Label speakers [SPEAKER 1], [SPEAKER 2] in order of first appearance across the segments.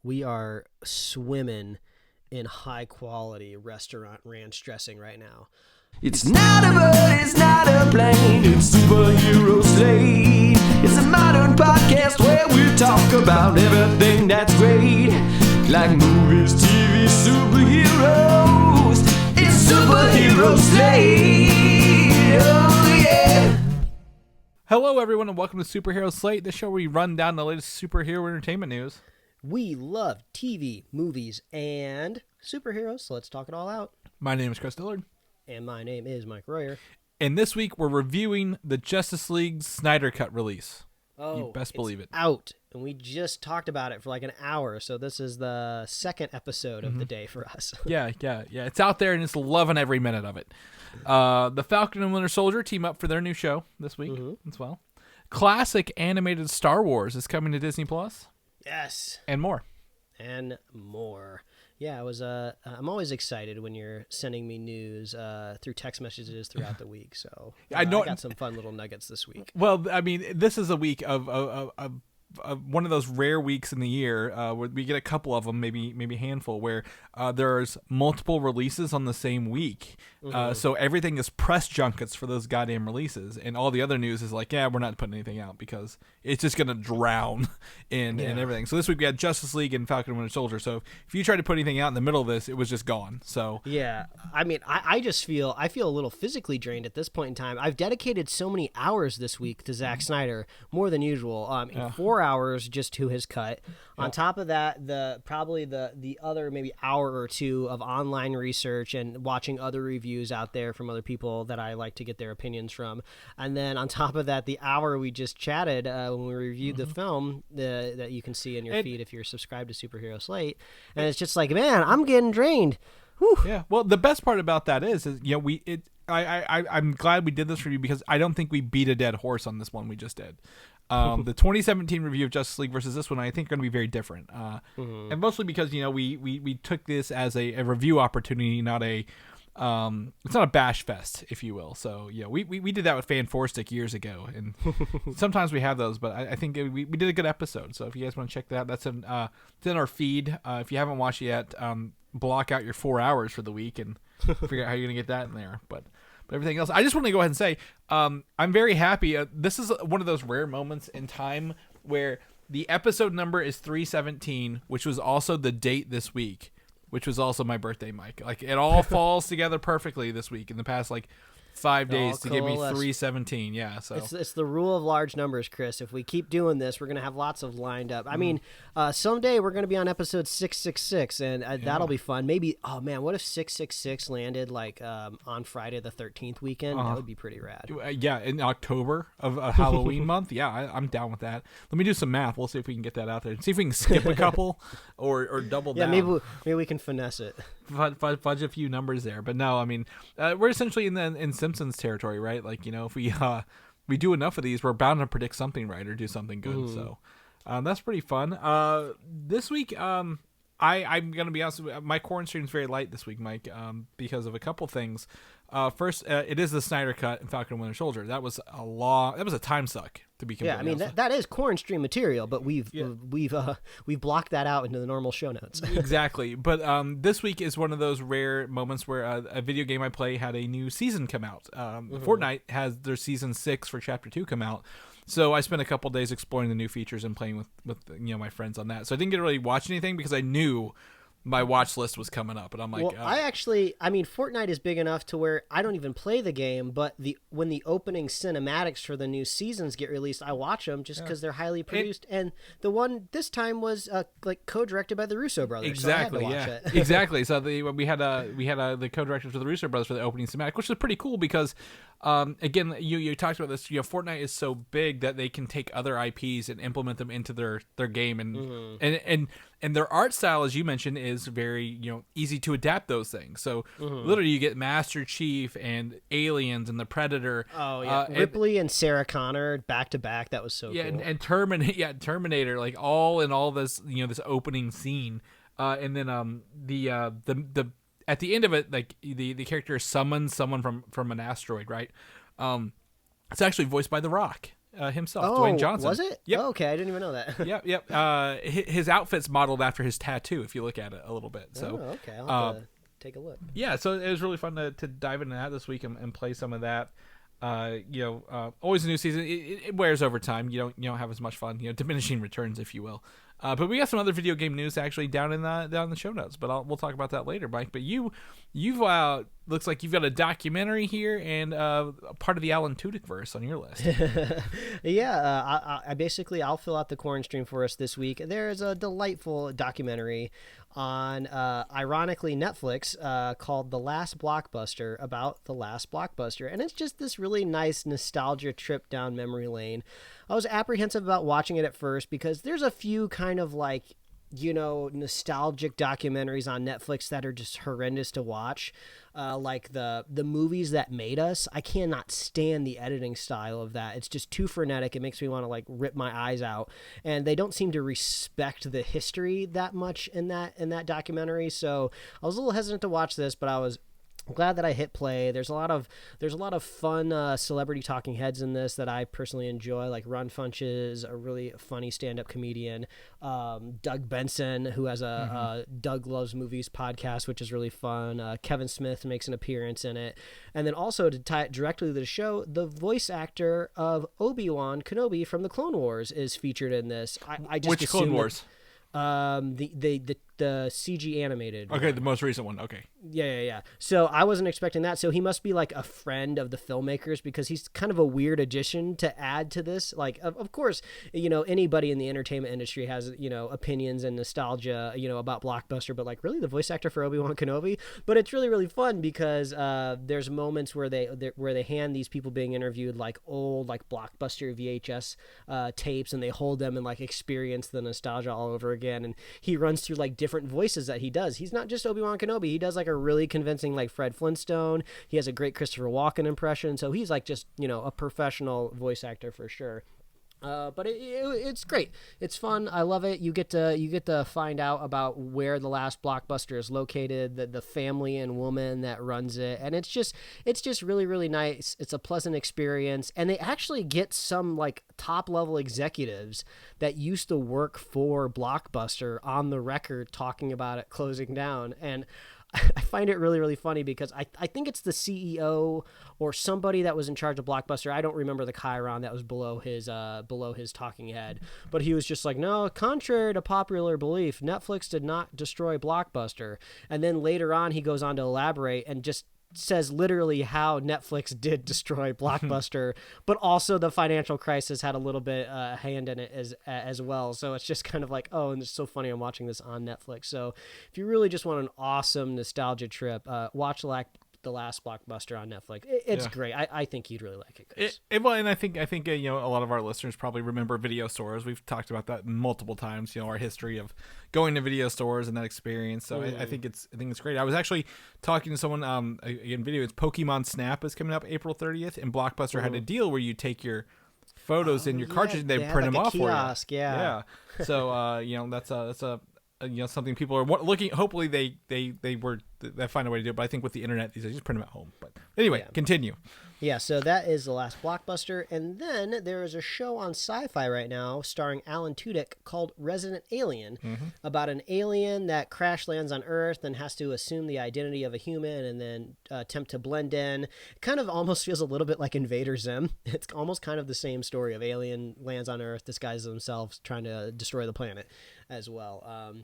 [SPEAKER 1] We are swimming in high-quality restaurant ranch dressing right now.
[SPEAKER 2] It's not a bird, it's not a plane, it's Superhero Slate. It's a modern podcast where we talk about everything that's great, like movies, TV, superheroes. It's Superhero Slate, oh yeah.
[SPEAKER 3] Hello everyone and welcome to Superhero Slate, the show where we run down the latest superhero entertainment news.
[SPEAKER 1] We love TV, movies, and superheroes, so let's talk it all out.
[SPEAKER 3] My name is Chris Dillard.
[SPEAKER 1] And my name is Mike Royer.
[SPEAKER 3] And this week we're reviewing the Justice League Snyder Cut release.
[SPEAKER 1] Oh,
[SPEAKER 3] you best believe it.
[SPEAKER 1] Out. And we just talked about it for like an hour, so this is the second episode of the day for us.
[SPEAKER 3] Yeah. It's out there and it's loving every minute of it. The Falcon and Winter Soldier team up for their new show this week as well. Classic animated Star Wars is coming to Disney Plus.
[SPEAKER 1] Yes.
[SPEAKER 3] And more.
[SPEAKER 1] Yeah, I'm always excited when you're sending me news through text messages throughout the week. So I got some fun little nuggets this week.
[SPEAKER 3] Well, I mean, this is a week of one of those rare weeks in the year where we get a couple of them, maybe a handful, where there's multiple releases on the same week. So everything is press junkets for those goddamn releases, and all the other news is like, yeah, we're not putting anything out because it's just gonna drown in everything. So this week we had Justice League and Falcon and Winter Soldier. So if you try to put anything out in the middle of this, it was just gone. So
[SPEAKER 1] yeah, I mean, I feel a little physically drained at this point in time. I've dedicated so many hours this week to Zack Snyder, more than usual. 4 hours just to his cut. On top of that, the other maybe hour or two of online research and watching other reviews out there from other people that I like to get their opinions from. And then on top of that, the hour we just chatted when we reviewed the film that you can see in your feed if you're subscribed to Superhero Slate. And it's just like, man, I'm getting drained. Whew.
[SPEAKER 3] Yeah. Well, the best part about that is I'm glad we did this review because I don't think we beat a dead horse on this one we just did. The 2017 review of Justice League versus this one, I think, are going to be very different. And mostly because, we took this as a review opportunity, not a it's not a bash fest, if you will. So, we did that with Fan Four Stick years ago. And sometimes we have those, but I think we did a good episode. So if you guys want to check that out, that's it's in our feed. If you haven't watched it yet, block out your 4 hours for the week and figure out how you're going to get that in there. But everything else, I just want to go ahead and say I'm very happy. This is one of those rare moments in time where the episode number is 317, which was also the date this week, which was also my birthday, Mike. Like, it all falls together perfectly this week in the past 5 days to give me 317. Yeah, so
[SPEAKER 1] it's the rule of large numbers, Chris. If we keep doing this, we're gonna have lots of lined up. I mean, someday we're gonna be on episode 666, and that'll be fun. Maybe, oh man, what if 666 landed on Friday the 13th weekend? That would be pretty rad.
[SPEAKER 3] Yeah, in October of Halloween month. Yeah, I'm down with that. Let me do some math. We'll see if we can get that out there. See if we can skip a couple or double down.
[SPEAKER 1] Yeah, maybe we can finesse it.
[SPEAKER 3] Fudge a few numbers there, but no, I mean, we're essentially in Simpsons territory, right? If we do enough of these, we're bound to predict something right or do something good. So that's pretty fun. This week, I'm gonna be honest, my QuranStream is very light this week, Mike, because of a couple things. First, it is the Snyder Cut and Falcon and Winter Soldier. That was a time suck, to be completely honest.
[SPEAKER 1] that is QuranStream material, but we've blocked that out into the normal show notes.
[SPEAKER 3] Exactly. But this week is one of those rare moments where a video game I play had a new season come out. Fortnite has their season 6 for chapter 2 come out. So I spent a couple days exploring the new features and playing with my friends on that. So I didn't get to really watch anything because I knew my watch list was coming up, and I'm like,
[SPEAKER 1] Fortnite is big enough to where I don't even play the game, but when the opening cinematics for the new seasons get released, I watch them just because they're highly produced. And the one this time was co-directed by the Russo brothers.
[SPEAKER 3] Exactly,
[SPEAKER 1] so I had to watch it.
[SPEAKER 3] Exactly. So we had the co-directors for the Russo brothers for the opening cinematic, which is pretty cool because again, you talked about this. Fortnite is so big that they can take other IPs and implement them into their game, and their art style, as you mentioned, is very easy to adapt those things. So literally, you get Master Chief and Aliens and the Predator.
[SPEAKER 1] Oh yeah, Ripley and Sarah Connor back to back. That was so cool.
[SPEAKER 3] And Terminator, all in all this this opening scene, and then the at the end of it, the character summons someone from an asteroid, right? It's actually voiced by The Rock. himself,
[SPEAKER 1] Oh,
[SPEAKER 3] Dwayne Johnson.
[SPEAKER 1] was it?
[SPEAKER 3] Yep.
[SPEAKER 1] Oh, okay, I didn't even know that.
[SPEAKER 3] Yep. His outfit's modeled after his tattoo, if you look at it a little bit. So,
[SPEAKER 1] okay, I'll have to take a look.
[SPEAKER 3] Yeah, so it was really fun to dive into that this week and play some of that. Always a new season. It wears over time. You don't have as much fun. Diminishing returns, if you will. But we got some other video game news actually down in the show notes. But we'll talk about that later, Mike. But you've looks like you've got a documentary here and part of the Alan Tudyk verse on your list.
[SPEAKER 1] Yeah, I'll fill out the QuranStream for us this week. There is a delightful documentary on, ironically, Netflix called The Last Blockbuster, about the last Blockbuster. And it's just this really nice nostalgia trip down memory lane. I was apprehensive about watching it at first because there's a few kind of like, nostalgic documentaries on Netflix that are just horrendous to watch. Like the movies that made us. I cannot stand the editing style of that. It's just too frenetic. It makes me want to like rip my eyes out. And they don't seem to respect the history that much in that documentary. So I was a little hesitant to watch this, but I was glad that I hit play. There's a lot of fun celebrity talking heads in this that I personally enjoy, like Ron Funches, a really funny stand-up comedian, Doug Benson, who has a Doug Loves Movies podcast, which is really fun. Kevin Smith makes an appearance in it. And then also, to tie it directly to the show, the voice actor of Obi-Wan Kenobi from the Clone Wars is featured in this. I just
[SPEAKER 3] Which Clone Wars?
[SPEAKER 1] The CG animated.
[SPEAKER 3] Okay, the most recent one. Okay.
[SPEAKER 1] Yeah. So I wasn't expecting that. So he must be like a friend of the filmmakers because he's kind of a weird addition to add to this. Like, of course, anybody in the entertainment industry has, opinions and nostalgia, about Blockbuster, but like really the voice actor for Obi-Wan Kenobi. But it's really, really fun because there's moments where they hand these people being interviewed like old like Blockbuster VHS tapes, and they hold them and like experience the nostalgia all over again. And he runs through like different voices that he does. He's not just Obi-Wan Kenobi. He does like a really convincing like Fred Flintstone. He has a great Christopher Walken impression. So he's like just, a professional voice actor for sure. But it's great. It's fun. I love it. You get to find out about where the last Blockbuster is located, the family and woman that runs it, and it's just really, really nice. It's a pleasant experience, and they actually get some like top level executives that used to work for Blockbuster on the record talking about it closing down. And I find it really, really funny because I think it's the CEO or somebody that was in charge of Blockbuster. I don't remember the chyron that was below his talking head, but he was just like, no, contrary to popular belief, Netflix did not destroy Blockbuster. And then later on, he goes on to elaborate and just says literally how Netflix did destroy Blockbuster, but also the financial crisis had a little bit hand in it as well. So it's just kind of like, oh, and it's so funny I'm watching this on Netflix. So if you really just want an awesome nostalgia trip, watch the last Blockbuster on Netflix. It's great. I think you'd really like it.
[SPEAKER 3] Well, and I think a lot of our listeners probably remember video stores. We've talked about that multiple times. Our history of going to video stores and that experience. So I think it's great. I was actually talking to someone again. It's Pokemon Snap is coming up April 30th, and Blockbuster had a deal where you take your photos in your cartridge and they print them off
[SPEAKER 1] kiosk,
[SPEAKER 3] for you.
[SPEAKER 1] Yeah.
[SPEAKER 3] So that's a something people are looking. Hopefully they find a way to do it. But I think with the internet, they just print them at home. But anyway, continue.
[SPEAKER 1] Yeah, so that is the last Blockbuster, and then there is a show on Sci-Fi right now starring Alan Tudyk called Resident Alien, about an alien that crash lands on Earth and has to assume the identity of a human and then attempt to blend in. It kind of almost feels a little bit like Invader Zim. It's almost kind of the same story of alien lands on Earth, disguises themselves, trying to destroy the planet as well.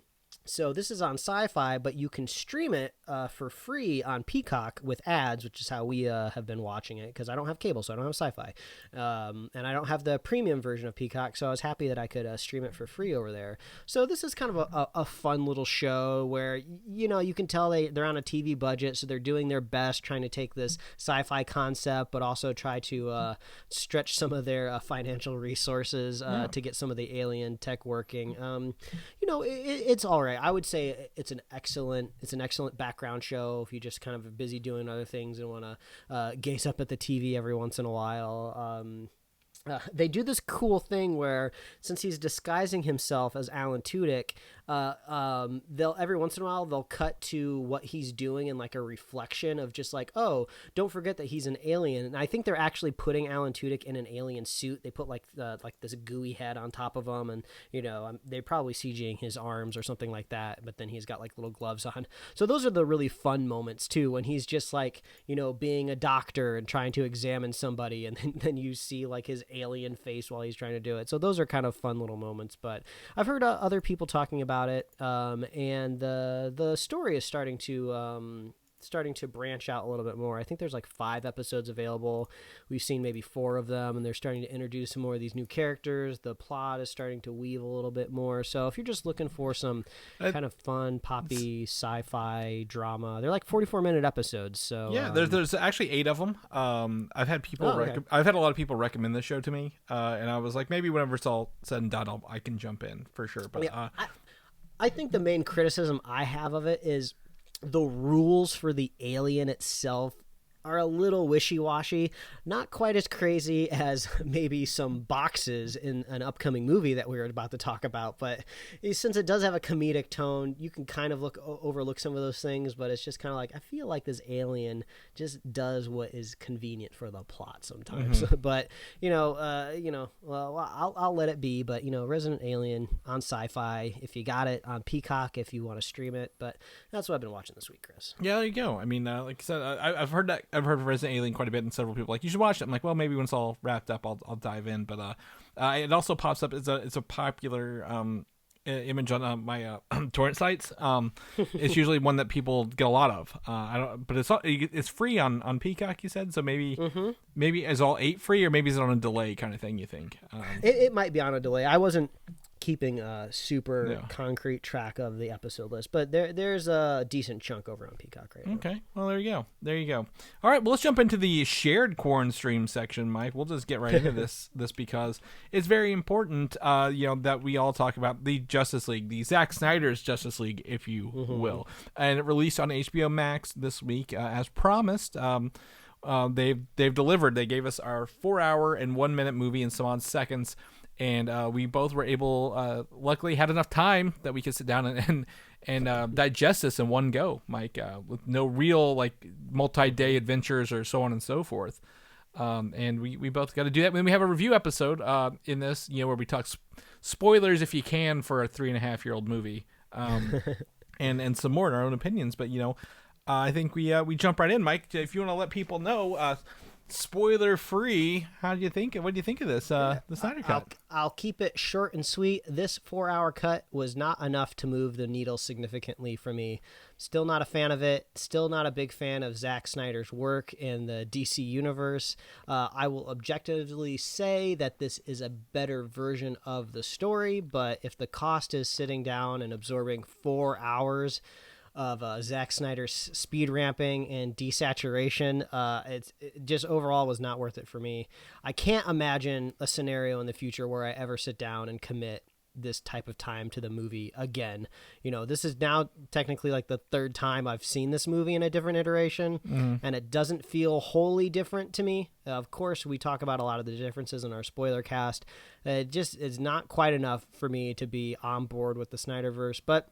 [SPEAKER 1] So this is on Sci-Fi, but you can stream it for free on Peacock with ads, which is how we have been watching it, because I don't have cable, so I don't have Sci-Fi. And I don't have the premium version of Peacock, so I was happy that I could stream it for free over there. So this is kind of a fun little show where, you can tell they're on a TV budget, so they're doing their best trying to take this sci-fi concept, but also try to stretch some of their financial resources to get some of the alien tech working. It's all right. I would say it's an excellent background show if you just kind of are busy doing other things and want to gaze up at the TV every once in a while. They do this cool thing where, since he's disguising himself as Alan Tudyk, they'll every once in a while they'll cut to what he's doing in like a reflection of just like, oh, don't forget that he's an alien. And I think they're actually putting Alan Tudyk in an alien suit. They put like this gooey head on top of him, and they're probably CGing his arms or something like that. But then he's got like little gloves on. So those are the really fun moments too, when he's just like being a doctor and trying to examine somebody, and then you see like his alien face while he's trying to do it. So those are kind of fun little moments. But I've heard other people talking about it, and the story is starting to branch out a little bit more. I think there's like 5 episodes available. We've seen maybe 4 of them, and they're starting to introduce some more of these new characters. The plot is starting to weave a little bit more. So if you're just looking for some kind of fun, poppy, sci-fi drama, they're like 44-minute episodes. So
[SPEAKER 3] yeah, there's actually 8 of them. I've had people, I've had a lot of people recommend this show to me, and I was like, maybe whenever it's all said and done, I can jump in for sure. But
[SPEAKER 1] yeah, I think the main criticism I have of it is the rules for the alien itself are a little wishy-washy, not quite as crazy as maybe some boxes in an upcoming movie that we were about to talk about. But since it does have a comedic tone, you can kind of overlook some of those things. But it's just kind of like, I feel like this alien just does what is convenient for the plot sometimes. Mm-hmm. But well, I'll let it be. But Resident Alien on Sci-Fi, if you got it on Peacock, if you want to stream it. But that's what I've been watching this week, Chris.
[SPEAKER 3] Yeah, there you go. I mean, like I said, I've heard that. I've heard of Resident Alien quite a bit, and several people like, you should watch it. I'm like, well, maybe when it's all wrapped up, I'll dive in. But it also pops up. It's a popular image on my torrent sites. It's usually one that people get a lot of. But it's free on Peacock, you said. So maybe is all 8 free, or maybe is it on a delay kind of thing? You think?
[SPEAKER 1] It might be on a delay. I wasn't keeping a super concrete track of the episode list, but there's a decent chunk over on Peacock right now.
[SPEAKER 3] Okay, well, there you go. All right, well, let's jump into the shared QuranStream section, Mike. We'll just get right into this because it's very important that we all talk about the Justice League, the Zack Snyder's Justice League, if you will. And it released on HBO Max this week as promised. They've delivered. They gave us our 4-hour and 1-minute movie in some odd seconds. And we both were able, luckily had enough time that we could sit down and digest this in one go, Mike, with no real like multi-day adventures or so on and so forth. And we both got to do that. When we have a review episode in this, where we talk spoilers if you can for a 3.5-year-old movie, and some more in our own opinions. But I think we jump right in, Mike. If you want to let people know. Spoiler free. What do you think of this? The Snyder Cut.
[SPEAKER 1] I'll keep it short and sweet. This 4-hour cut was not enough to move the needle significantly for me. Still not a fan of it. Still not a big fan of Zack Snyder's work in the DC universe. I will objectively say that this is a better version of the story, but if the cost is sitting down and absorbing 4 hours of Zack Snyder's speed ramping and desaturation, it just overall was not worth it for me. I can't imagine a scenario in the future where I ever sit down and commit this type of time to the movie again. This is now technically like the 3rd time I've seen this movie in a different iteration, and it doesn't feel wholly different to me. Of course, we talk about a lot of the differences in our spoiler cast. It just is not quite enough for me to be on board with the Snyderverse, but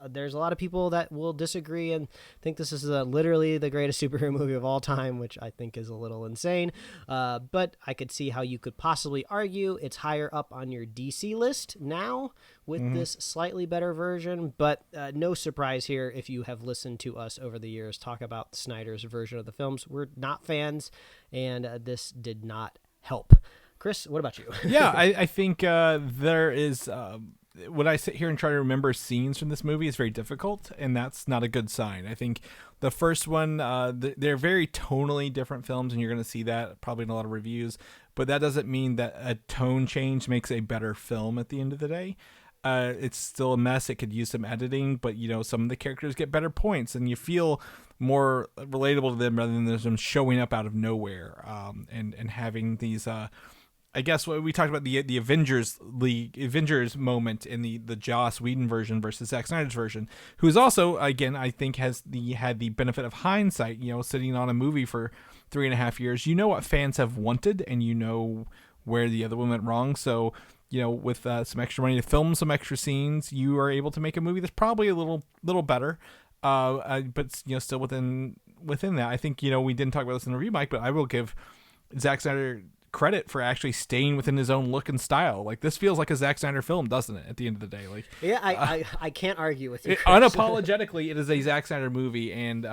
[SPEAKER 1] there's a lot of people that will disagree and think this is literally the greatest superhero movie of all time, which I think is a little insane. But I could see how you could possibly argue it's higher up on your DC list now with this slightly better version. But no surprise here if you have listened to us over the years talk about Snyder's version of the films. We're not fans, and this did not help. Chris, what about you?
[SPEAKER 3] Yeah, I think there is... when I sit here and try to remember scenes from this movie, it's very difficult, and that's not a good sign. I think the first one, they're very tonally different films, and you're going to see that probably in a lot of reviews, but that doesn't mean that a tone change makes a better film at the end of the day. It's still a mess. It could use some editing, but some of the characters get better points, and you feel more relatable to them rather than them showing up out of nowhere, and having these... I guess what we talked about the Avengers moment in the Joss Whedon version versus Zack Snyder's version, who is also, again, I think had the benefit of hindsight, sitting on a movie for 3.5 years. What fans have wanted, and where the other one went wrong. So with some extra money to film some extra scenes, you are able to make a movie that's probably a little better, but still within that. I think we didn't talk about this in the review, Mike, but I will give Zack Snyder credit for actually staying within his own look and style. Like, this feels like a Zack Snyder film, doesn't it? At the end of the day, like,
[SPEAKER 1] yeah, I can't argue with you.
[SPEAKER 3] Unapologetically, it is a Zack Snyder movie, and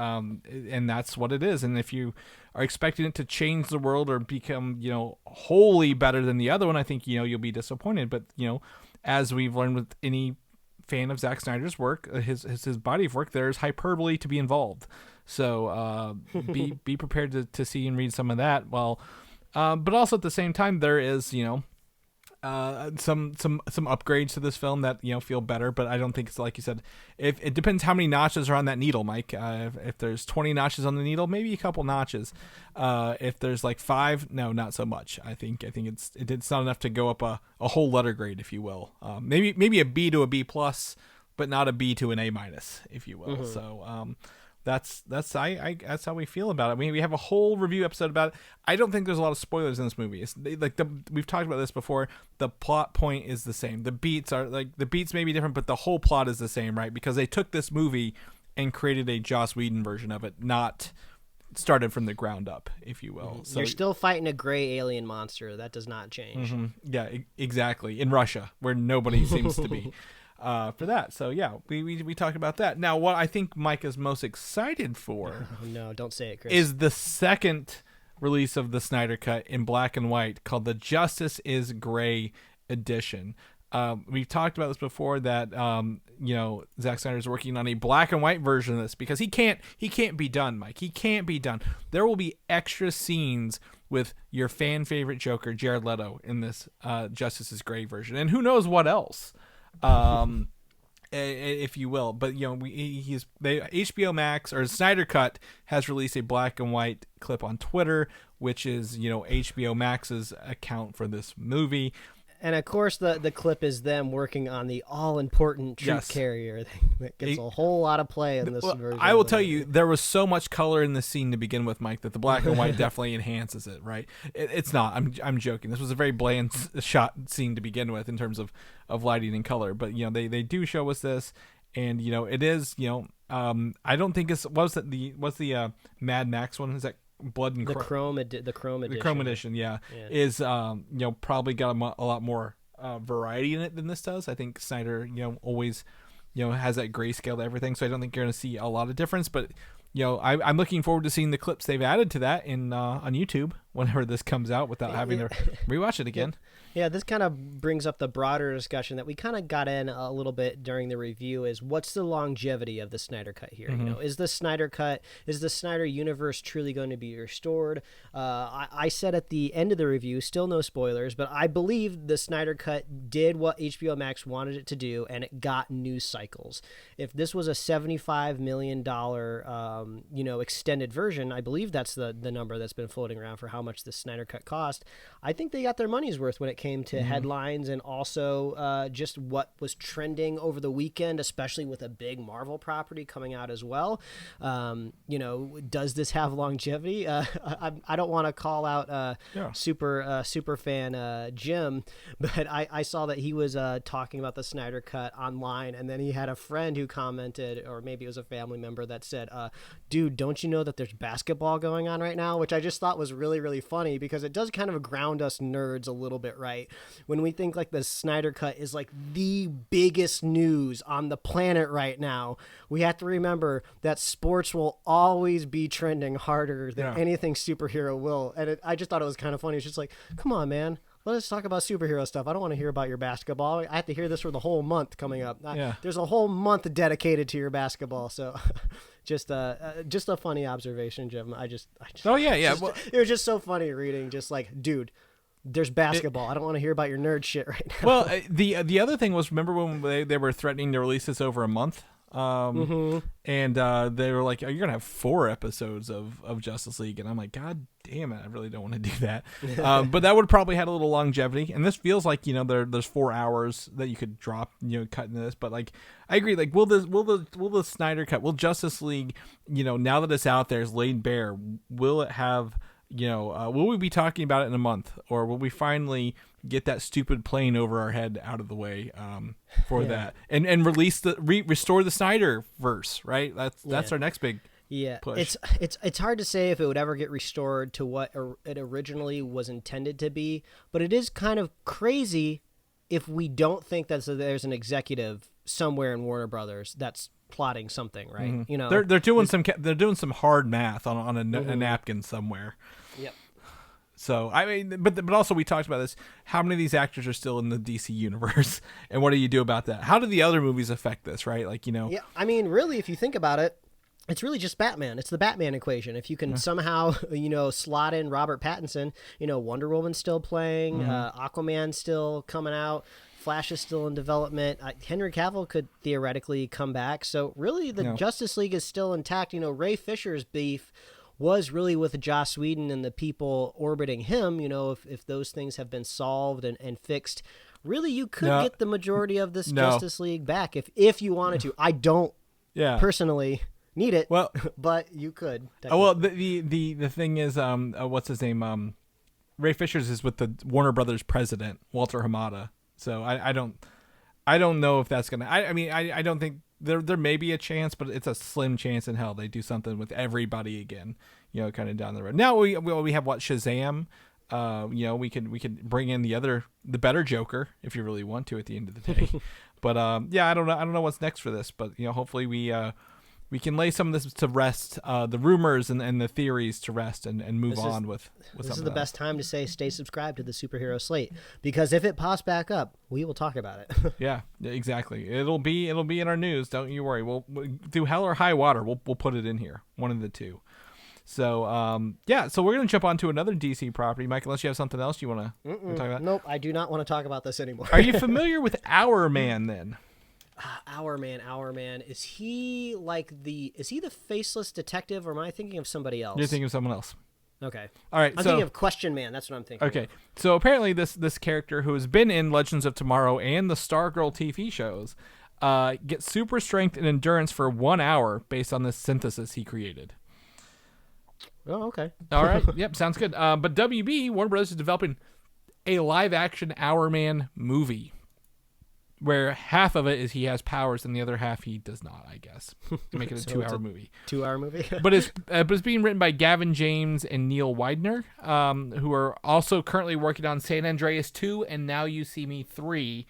[SPEAKER 3] that's what it is. And if you are expecting it to change the world or become wholly better than the other one, I think you'll be disappointed. But as we've learned with any fan of Zack Snyder's work, his body of work, there's hyperbole to be involved. So be prepared to see and read some of that. Well. But also at the same time, there is, some upgrades to this film that, feel better. But I don't think it's like you said. If it depends how many notches are on that needle, Mike. If there's 20 notches on the needle, maybe a couple notches. If there's like 5, no, not so much. I think it's not enough to go up a whole letter grade, if you will. Maybe a B to a B plus, but not a B to an A minus, if you will. Mm-hmm. So That's how we feel about it. I mean, we have a whole review episode about it. I don't think there's a lot of spoilers in this movie. We've talked about this before. The plot point is the same. The beats may be different, but the whole plot is the same, right? Because they took this movie and created a Joss Whedon version of it, not started from the ground up, if you will. So
[SPEAKER 1] you're still fighting a gray alien monster. That does not change.
[SPEAKER 3] Mm-hmm. Yeah, exactly. In Russia, where nobody seems to be. For that. So yeah, we talked about that. Now, what I think Mike is most excited for
[SPEAKER 1] no, don't say it, Chris,
[SPEAKER 3] is the second release of the Snyder Cut in black and white, called the Justice is Gray edition. We've talked about this before, that Zack Snyder is working on a black and white version of this because he can't be done, Mike. He can't be done. There will be extra scenes with your fan favorite Joker, Jared Leto, in this Justice is Gray version, and who knows what else. If you will, but HBO Max, or Snyder Cut, has released a black and white clip on Twitter, which is HBO Max's account for this movie.
[SPEAKER 1] And of course, the clip is them working on the all-important truth carrier that gets a whole lot of play in this version.
[SPEAKER 3] I will tell you, there was so much color in the scene to begin with, Mike, that the black and white definitely enhances it. Right? It's not. I'm joking. This was a very bland shot scene to begin with in terms of lighting and color. But they do show us this, and it is. I don't think it's what's the Mad Max one? Is that Blood and
[SPEAKER 1] the Chrome edition?
[SPEAKER 3] The Chrome edition, is probably got a lot more variety in it than this does. I think Snyder always has that grayscale to everything, so I don't think you're going to see a lot of difference. But I'm looking forward to seeing the clips they've added to that on YouTube whenever this comes out, without having to rewatch it again.
[SPEAKER 1] Yeah, this kind of brings up the broader discussion that we kind of got in a little bit during the review, is what's the longevity of the Snyder Cut here?
[SPEAKER 3] Mm-hmm.
[SPEAKER 1] Is the Snyder universe truly going to be restored? I said at the end of the review, still no spoilers, but I believe the Snyder Cut did what HBO Max wanted it to do, and it got news cycles. If this was a $75 million extended version, I believe that's the number that's been floating around for how much the Snyder Cut cost. I think they got their money's worth when it came to headlines, and also just what was trending over the weekend, especially with a big Marvel property coming out as well. Does this have longevity? I don't want to call out super fan Jim, but I saw that he was talking about the Snyder Cut online, and then he had a friend who commented, or maybe it was a family member, that said, dude, don't you know that there's basketball going on right now? Which I just thought was really, really funny, because it does kind of ground us nerds a little bit, right? When we think like the Snyder Cut is like the biggest news on the planet right now, we have to remember that sports will always be trending harder than anything superhero will. And I just thought it was kind of funny. It's just like, come on, man. Let us talk about superhero stuff. I don't want to hear about your basketball. I have to hear this for the whole month coming up. There's a whole month dedicated to your basketball. So just a funny observation, Jim. It was just so funny reading, just like, dude, there's basketball. I don't want to hear about your nerd shit right now.
[SPEAKER 3] Well, the other thing was, remember when they were threatening to release this over a month? And they were like, "Oh, you're gonna have 4 episodes of Justice League," and I'm like, "God damn it, I really don't want to do that." But that would probably had a little longevity, and this feels like there's 4 hours that you could drop, cut into this. But like, I agree. Like, will the Snyder Cut, will Justice League, now that it's out there, is laid bare, will it have will we be talking about it in a month, or will we finally get that stupid plane over our head out of the way for that, and release restore the Snyderverse, right? That's our next big push.
[SPEAKER 1] It's hard to say if it would ever get restored to what it originally was intended to be, but it is kind of crazy if we don't think that there's an executive somewhere in Warner Brothers that's plotting something, right?
[SPEAKER 3] Mm-hmm. They're doing some hard math on a napkin somewhere.
[SPEAKER 1] Yep.
[SPEAKER 3] So I mean, but also we talked about this. How many of these actors are still in the DC universe, and what do you do about that? How do the other movies affect this, right? Like Yeah,
[SPEAKER 1] I mean, really, if you think about it, it's really just Batman. It's the Batman equation. If you can somehow, slot in Robert Pattinson, Wonder Woman's still playing, Aquaman's still coming out, Flash is still in development. Henry Cavill could theoretically come back. So really, the Justice League is still intact. Ray Fisher's beef was really with Joss Whedon and the people orbiting him. If those things have been solved and fixed, really you could get the majority of this Justice League back if you wanted to. I don't personally need it, but you could.
[SPEAKER 3] Well, the thing is, what's his name? Ray Fisher's is with the Warner Brothers president, Walter Hamada. So I don't know if that's gonna. I don't think there may be a chance, but it's a slim chance in hell they do something with everybody again. Kind of down the road. Now we have Shazam. We can bring in the better Joker if you really want to at the end of the day. But I don't know what's next for this. But hopefully we can lay some of this to rest, the rumors and the theories to rest, and move on with
[SPEAKER 1] this is the best time to say stay subscribed to the Superhero Slate, because if it pops back up, we will talk about it.
[SPEAKER 3] Yeah, exactly. It'll be in our news. Don't you worry. We'll through hell or high water, we'll put it in here. One of the two. So so we're gonna jump on to another DC property, Mike. Unless you have something else you want to talk about.
[SPEAKER 1] Nope, I do not want to talk about this anymore.
[SPEAKER 3] Are you familiar with Hourman then?
[SPEAKER 1] Hourman. Is he the faceless detective, or am I thinking of somebody else?
[SPEAKER 3] You're thinking of someone else.
[SPEAKER 1] Okay.
[SPEAKER 3] All right.
[SPEAKER 1] I'm thinking of Question Man. That's what I'm thinking.
[SPEAKER 3] Okay. So apparently this character, who has been in Legends of Tomorrow and the Stargirl TV shows, gets super strength and endurance for 1 hour based on this synthesis he created.
[SPEAKER 1] Oh, okay.
[SPEAKER 3] All right. Yep. Sounds good. But WB, Warner Brothers, is developing a live-action Hourman movie, where half of it is he has powers and the other half he does not, I guess, to make it a 2-hour movie.
[SPEAKER 1] 2-hour movie?
[SPEAKER 3] but it's being written by Gavin James and Neil Widener, who are also currently working on San Andreas 2 and Now You See Me 3.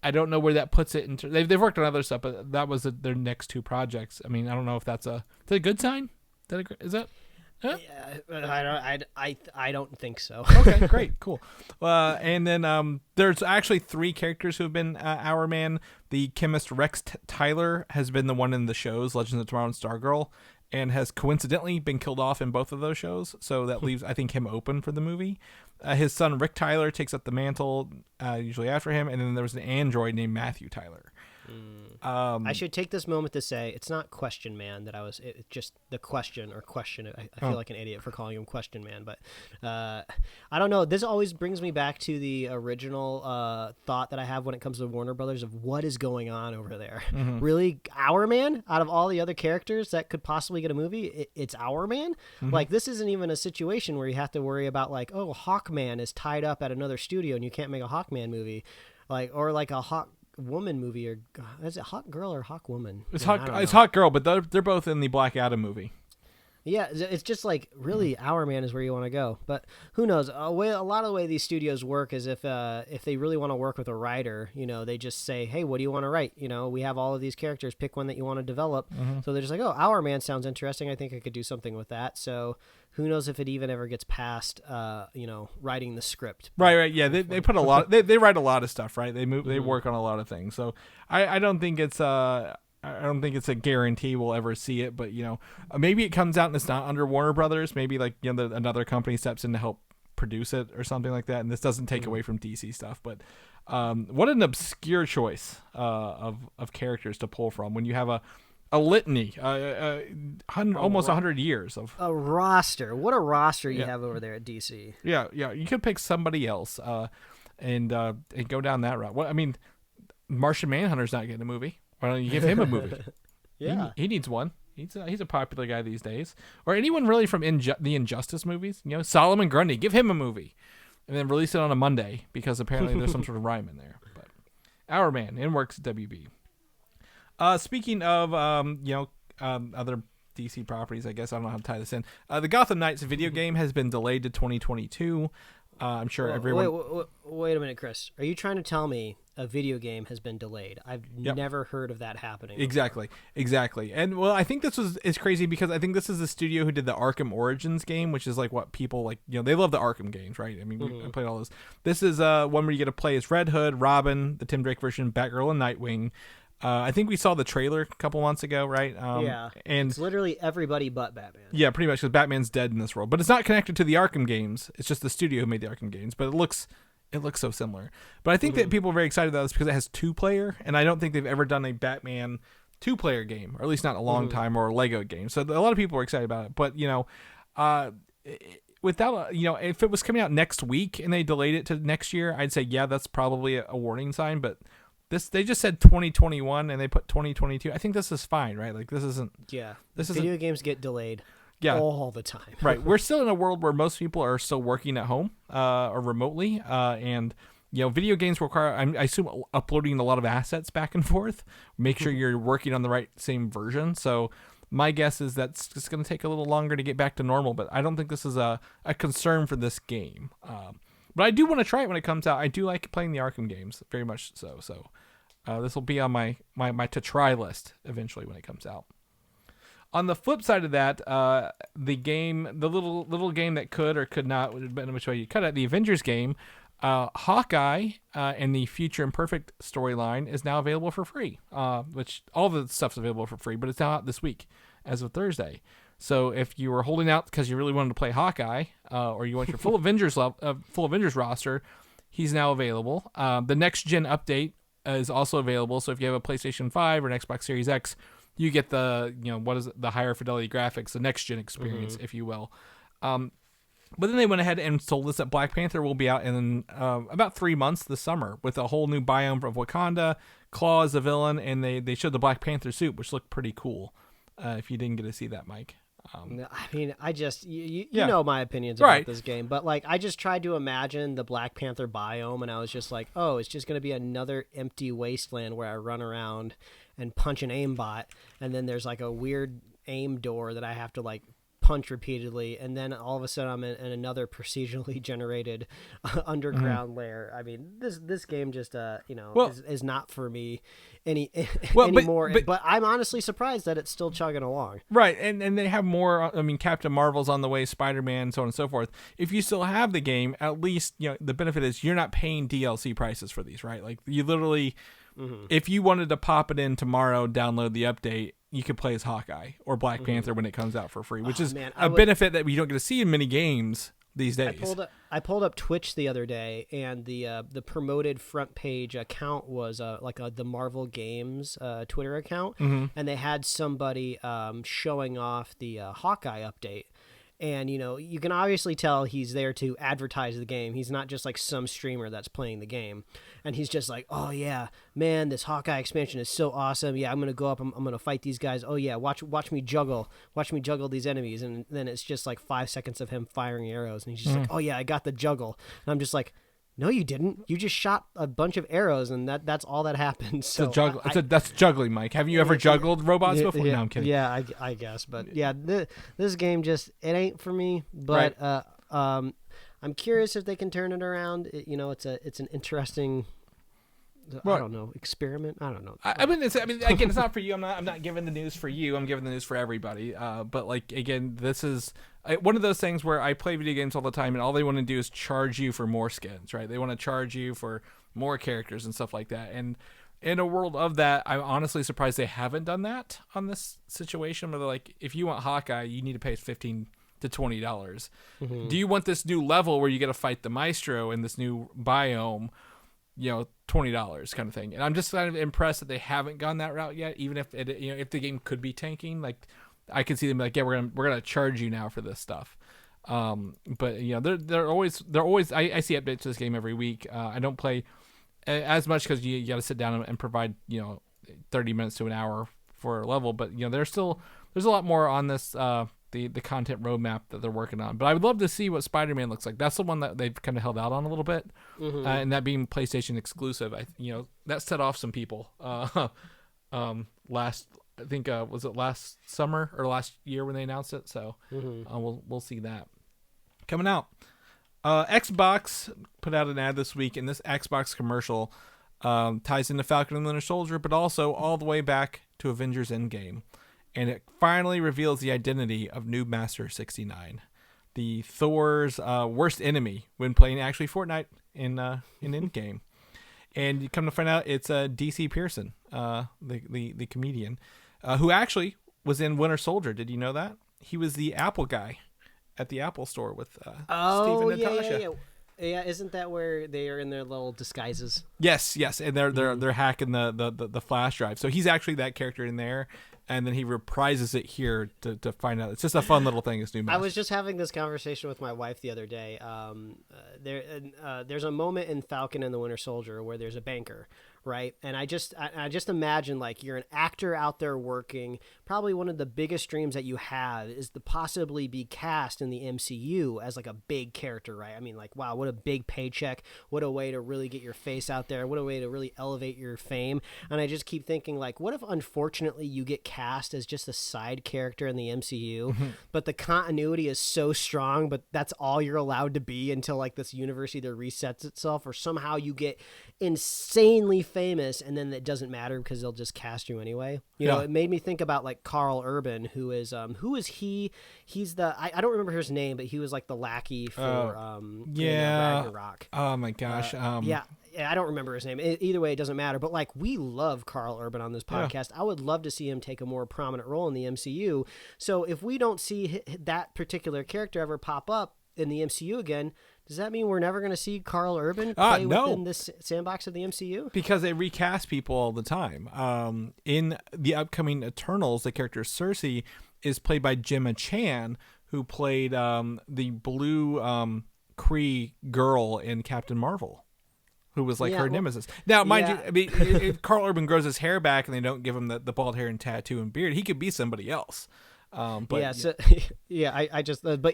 [SPEAKER 3] I don't know where that puts it. They've worked on other stuff, but that was their next two projects. I mean, I don't know if that's a good sign. Is that? Huh?
[SPEAKER 1] Yeah, I don't think so.
[SPEAKER 3] Okay, great, cool. And then there's actually 3 characters who have been Hourman. The chemist Rex Tyler has been the one in the shows Legends of Tomorrow and Stargirl, and has coincidentally been killed off in both of those shows. So that leaves, I think, him open for the movie. His son Rick Tyler takes up the mantle, usually after him, and then there was an android named Matthew Tyler.
[SPEAKER 1] I should take this moment to say it's not Question Man that it's just the question or question. I feel like an idiot for calling him Question Man, but I don't know. This always brings me back to the original thought that I have when it comes to Warner Brothers of what is going on over there. Mm-hmm. Really, Hourman, out of all the other characters that could possibly get a movie, it's Hourman. Mm-hmm. Like, this isn't even a situation where you have to worry about like, oh, Hawkman is tied up at another studio and you can't make a Hawkman movie, or like a Hawk Woman movie, or is it Hawk Girl or Hawk Woman?
[SPEAKER 3] It's Hawk Girl, but they're both in the Black Adam movie.
[SPEAKER 1] Yeah, it's just like, really, Hourman is where you want to go. But who knows? A lot of the way these studios work is if they really want to work with a writer, they just say, hey, what do you want to write? We have all of these characters. Pick one that you want to develop. Mm-hmm. So they're just like, oh, Hourman sounds interesting. I think I could do something with that. So who knows if it even ever gets past, writing the script.
[SPEAKER 3] Right. Yeah, they put a lot. They write a lot of stuff, right? They work on a lot of things. So I don't think it's I don't think it's a guarantee we'll ever see it, but maybe it comes out and it's not under Warner Brothers. Maybe like another company steps in to help produce it or something like that, and this doesn't take away from DC stuff. But what an obscure choice of characters to pull from when you have a litany, almost 100 years of
[SPEAKER 1] a roster. What a roster you have over there at DC.
[SPEAKER 3] Yeah. You could pick somebody else and go down that route. Well, I mean, Martian Manhunter's not getting a movie. Why don't you give him a movie?
[SPEAKER 1] Yeah,
[SPEAKER 3] he needs one. He's a popular guy these days. Or anyone really from the Injustice movies. Solomon Grundy, give him a movie, and then release it on a Monday because apparently there's some sort of rhyme in there. But Hourman, in works at WB. Speaking of other DC properties, I guess I don't know how to tie this in. The Gotham Knights video game has been delayed to 2022. I'm sure everyone.
[SPEAKER 1] Wait a minute, Chris. Are you trying to tell me a video game has been delayed? I've never heard of that happening.
[SPEAKER 3] Exactly. And I think this is crazy because I think this is the studio who did the Arkham Origins game, which is like what people like. They love the Arkham games, right? I mean, I played all those. This is one where you get to play as Red Hood, Robin, the Tim Drake version, Batgirl, and Nightwing. I think we saw the trailer a couple months ago, right?
[SPEAKER 1] Yeah, and it's literally everybody but Batman.
[SPEAKER 3] Yeah, pretty much, because Batman's dead in this world. But it's not connected to the Arkham games. It's just the studio who made the Arkham games. But it looks so similar. But I think that people are very excited about this because it has 2-player, and I don't think they've ever done a Batman 2-player game, or at least not in a long time, or a Lego game. So a lot of people are excited about it. But without if it was coming out next week and they delayed it to next year, I'd say that's probably a warning sign. But they just said 2021 and they put 2022. I think this is fine, right? Like this isn't.
[SPEAKER 1] Yeah. Video games get delayed.
[SPEAKER 3] Yeah.
[SPEAKER 1] All the time.
[SPEAKER 3] Right. We're still in a world where most people are still working at home or remotely, and video games require, I assume, uploading a lot of assets back and forth. Make sure you're working on the same version. So my guess is that's just going to take a little longer to get back to normal. But I don't think this is a concern for this game. But I do want to try it when it comes out. I do like playing the Arkham games very much so. So this will be on my to try list eventually when it comes out. On the flip side of that, the little game that could or could not, depending on which way you cut it, the Avengers game, Hawkeye and the Future Imperfect storyline is now available for free. Which all the stuff's available for free, but it's now out this week as of Thursday. So if you were holding out because you really wanted to play Hawkeye, or you want your full Avengers roster, he's now available. The next gen update is also available. So if you have a PlayStation 5 or an Xbox Series X, you get the the higher fidelity graphics, the next gen experience, if you will. But then they went ahead and told us that Black Panther will be out in about 3 months this summer with a whole new biome of Wakanda. Claw is the villain, and they showed the Black Panther suit, which looked pretty cool. If you didn't get to see that, Mike.
[SPEAKER 1] I mean, I just you know my opinions about this game, but I just tried to imagine the Black Panther biome, and I was just like, oh, it's just going to be another empty wasteland where I run around and punch an aimbot, and then there's a weird aim door that I have to punch repeatedly, and then all of a sudden I'm in another procedurally generated underground lair. I mean, this game just is not for me anymore. But I'm honestly surprised that it's still chugging along.
[SPEAKER 3] Right, and they have more. I mean, Captain Marvel's on the way, Spider-Man, so on and so forth. If you still have the game, at least the benefit is you're not paying DLC prices for these, right? Like you literally. If you wanted to pop it in tomorrow, download the update, you could play as Hawkeye or Black Panther when it comes out for free, which is benefit that we don't get to see in many games these days.
[SPEAKER 1] I pulled up Twitch the other day, and the promoted front page account was the Marvel Games Twitter account, and they had somebody showing off the Hawkeye update. And, you can obviously tell he's there to advertise the game. He's not just some streamer that's playing the game. And he's just like, oh, yeah, man, this Hawkeye expansion is so awesome. Yeah, I'm going to go up. I'm going to fight these guys. Oh, yeah, watch me juggle. Watch me juggle these enemies. And then it's just 5 seconds of him firing arrows. And he's just like, oh, yeah, I got the juggle. And I'm just like, no, you didn't. You just shot a bunch of arrows, and that's all that happened. So
[SPEAKER 3] that's juggling, Mike. Have you ever juggled robots before? No, I'm kidding.
[SPEAKER 1] Yeah, I guess. But yeah, this game just it ain't for me. But I'm curious if they can turn it around. It's an interesting. I don't know, experiment. I don't know.
[SPEAKER 3] I mean, again, it's not for you. I'm not giving the news for you. I'm giving the news for everybody. But again, this is one of those things where I play video games all the time, and all they want to do is charge you for more skins, right? They want to charge you for more characters and stuff like that. And in a world of that, I'm honestly surprised they haven't done that on this situation. Where they're like, if you want Hawkeye, you need to pay $15 to $20. Do you want this new level where you get to fight the Maestro in this new biome? $20 kind of thing. And I'm just kind of impressed that they haven't gone that route yet, even if it, if the game could be tanking, I could see them yeah, we're gonna charge you now for this stuff. But they're always I see updates to this game every week. I don't play as much because you got to sit down and provide 30 minutes to an hour for a level, but there's still there's a lot more on this the content roadmap that they're working on. But I would love to see what Spider-Man looks like. That's the one that they've kind of held out on a little bit, and that being PlayStation exclusive. That set off some people. I think was it last summer or last year when they announced it? So we'll see that coming out. Xbox put out an ad this week, and this Xbox commercial ties into Falcon and Winter Soldier, but also all the way back to Avengers Endgame. And it finally reveals the identity of Noob Master 69, the Thor's worst enemy when playing actually Fortnite in Endgame. And you come to find out it's DC Pearson, the comedian, who actually was in Winter Soldier. Did you know that? He was the Apple guy at the Apple store with Steve and Natasha.
[SPEAKER 1] Yeah, isn't that where they are in their little disguises?
[SPEAKER 3] Yes, and they're hacking the flash drive. So he's actually that character in there, and then he reprises it here to find out. It's just a fun little thing. It's New Master.
[SPEAKER 1] I was just having this conversation with my wife the other day. There's a moment in Falcon and the Winter Soldier where there's a banker, right? And I just imagine, like, you're an actor out there working. Probably one of the biggest dreams that you have is to possibly be cast in the MCU as like a big character, right? I mean, like, wow, what a big paycheck. What a way to really get your face out there. What a way to really elevate your fame. And I just keep thinking, like, what if unfortunately you get cast as just a side character in the MCU, but the continuity is so strong, but that's all you're allowed to be until like this universe either resets itself or somehow you get insanely famous and then it doesn't matter because they'll just cast you anyway. You know, it made me think about like Carl Urban, who is he? He's the I don't remember his name, but he was like the lackey for Ragnarok.
[SPEAKER 3] Oh my gosh.
[SPEAKER 1] I don't remember his name. Either way, it doesn't matter. But like, we love Carl Urban on this podcast. I would love to see him take a more prominent role in the MCU. So if we don't see that particular character ever pop up in the MCU again, does that mean we're never going to see Carl Urban play within this sandbox of the MCU?
[SPEAKER 3] Because they recast people all the time. In the upcoming Eternals, the character Cersei is played by Gemma Chan, who played the blue Kree girl in Captain Marvel, who was like her nemesis. Now, mind you, I mean, if Carl Urban grows his hair back and they don't give him the bald hair and tattoo and beard, he could be somebody else. But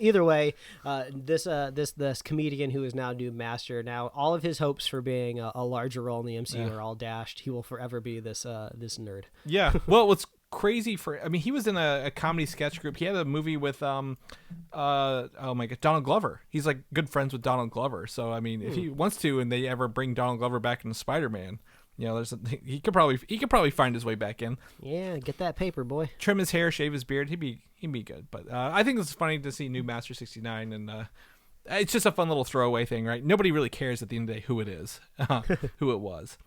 [SPEAKER 3] either way, this comedian who is now New Master, now all of his hopes for being a larger role in the MCU are all dashed. He will forever be this nerd. Yeah. Well, what's crazy he was in a comedy sketch group. He had a movie with oh my god, Donald Glover. He's like good friends with Donald Glover. So I mean, if he wants to, and they ever bring Donald Glover back into Spider-Man, you know, he could probably find his way back in.
[SPEAKER 1] Yeah, get that paper, boy. Trim
[SPEAKER 3] his hair, shave his beard. He'd be good. But I think it's funny to see New Master 69, and it's just a fun little throwaway thing, right? Nobody really cares at the end of the day who it is, who it was.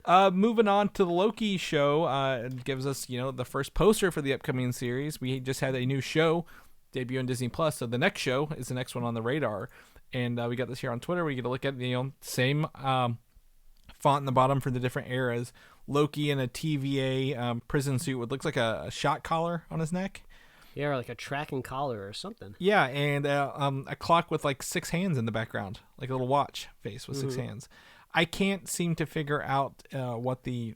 [SPEAKER 3] Moving on to the Loki show, it gives us, the first poster for the upcoming series. We just had a new show debut on Disney Plus, so the next show is the next one on the radar, and we got this here on Twitter. We get to look at same font in the bottom for the different eras. Loki in a TVA prison suit with looks like a shot collar on his neck.
[SPEAKER 1] Yeah, or like a tracking collar or something.
[SPEAKER 3] Yeah, and a clock with like 6 hands in the background, like a little watch face with 6 hands. I can't seem to figure out what the